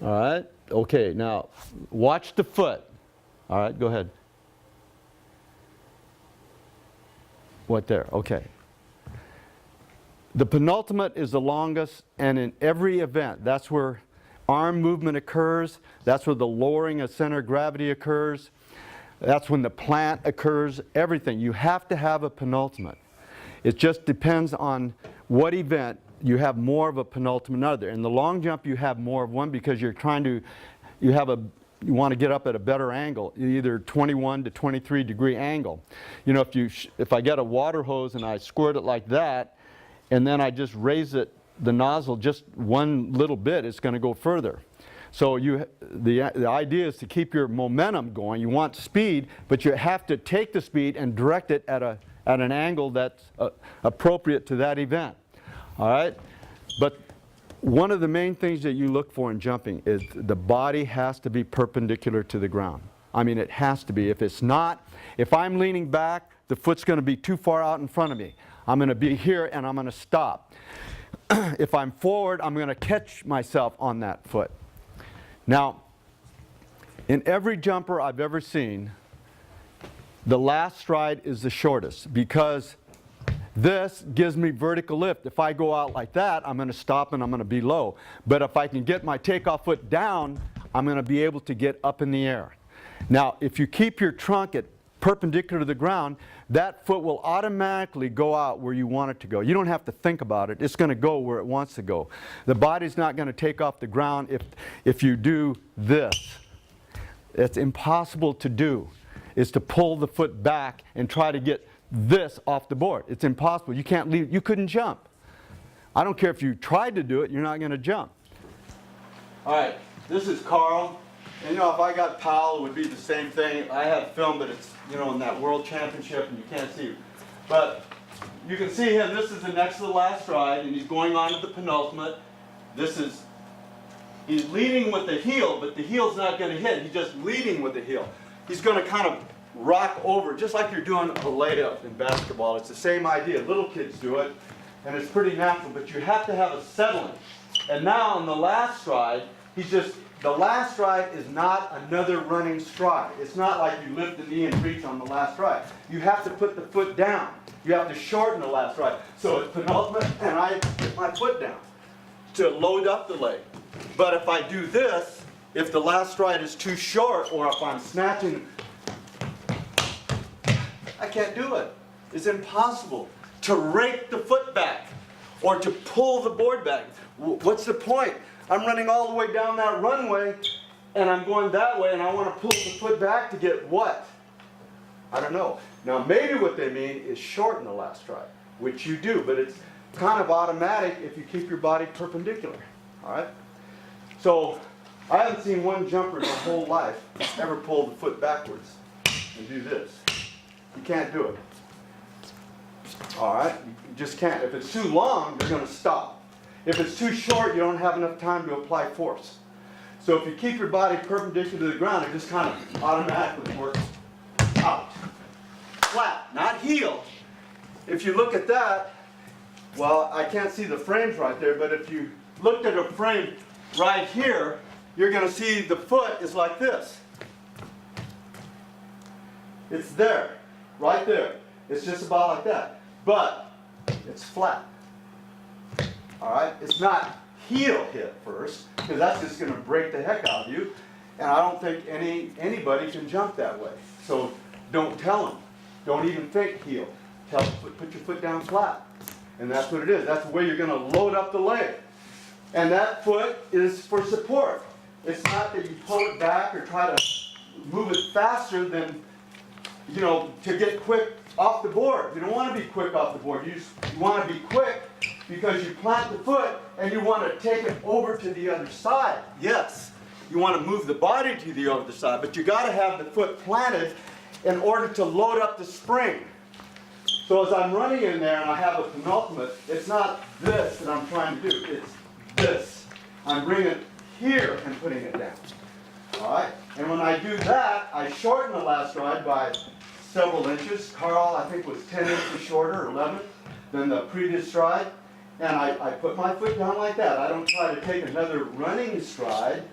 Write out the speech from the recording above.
All right. Okay, now watch the foot. All right, go ahead. What there? Okay. The penultimate is the longest, and in every event, that's where arm movement occurs. That's where the lowering of center of gravity occurs. That's when the plant occurs. Everything. You have to have a penultimate. It just depends on what event you have more of a penultimate than other. In the long jump, you have more of one because you're trying to, you want to get up at a better angle, either 21 to 23 degree angle. You know, if I get a water hose and I squirt it like that, and then I just raise it, the nozzle just one little bit, it's going to go further. So the idea is to keep your momentum going. You want speed, but you have to take the speed and direct it at an angle that's appropriate to that event. All right? But one of the main things that you look for in jumping is the body has to be perpendicular to the ground. I mean, it has to be. If it's not, if I'm leaning back, the foot's going to be too far out in front of me. I'm going to be here and I'm going to stop. If I'm forward, I'm going to catch myself on that foot. Now, in every jumper I've ever seen, the last stride is the shortest because this gives me vertical lift. If I go out like that, I'm going to stop and I'm going to be low. But if I can get my takeoff foot down, I'm going to be able to get up in the air. Now, if you keep your trunk at perpendicular to the ground, that foot will automatically go out where you want it to go. You don't have to think about it. It's going to go where it wants to go. The body's not going to take off the ground if you do this. It's impossible to do, is to pull the foot back and try to get this off the board. It's impossible. You can't leave. You couldn't jump. I don't care if you tried to do it, you're not going to jump. All right, this is Carl. And you know, if I got Powell, it would be the same thing. I have film, but it's, you know, in that world championship and you can't see. But you can see him, this is the next to the last stride, and he's going on to the penultimate. He's leading with the heel, but the heel's not going to hit. He's just leading with the heel. He's going to kind of rock over, just like you're doing a layup in basketball. It's the same idea. Little kids do it, and it's pretty natural, but you have to have a settling. And now on the last stride, the last stride is not another running stride. It's not like you lift the knee and reach on the last stride. You have to put the foot down. You have to shorten the last stride. So it's penultimate, and I put my foot down to load up the leg. But if I do this, if the last stride is too short, or if I'm snatching, I can't do it. It's impossible to rake the foot back or to pull the board back. What's the point? I'm running all the way down that runway and I'm going that way and I want to pull the foot back to get what? I don't know. Now maybe what they mean is shorten the last stride, which you do, but it's kind of automatic if you keep your body perpendicular. All right? So I haven't seen one jumper in their whole life ever pull the foot backwards and do this. You can't do it. All right? You just can't. If it's too long, they're going to stop. If it's too short, you don't have enough time to apply force. So if you keep your body perpendicular to the ground, it just kind of automatically works out. Flat, not heel. If you look at that, well, I can't see the frames right there, but if you looked at a frame right here, you're going to see the foot is like this. It's there, right there. It's just about like that. But it's flat. All right? It's not heel hit first, because that's just going to break the heck out of you. And I don't think anybody can jump that way. So don't tell them. Don't even think heel. Tell them, put your foot down flat. And that's what it is. That's the way you're going to load up the leg. And that foot is for support. It's not that you pull it back or try to move it faster than, you know, to get quick off the board. You don't want to be quick off the board. You want to be quick because you plant the foot and you want to take it over to the other side. Yes, you want to move the body to the other side, but you got to have the foot planted in order to load up the spring. So as I'm running in there and I have a penultimate, it's not this that I'm trying to do. It's this. I'm bringing it here and putting it down. All right? And when I do that, I shorten the last stride by several inches. Carl, I think, was 10 inches shorter, 11, than the previous stride. And I put my foot down like that. I don't try to take another running stride.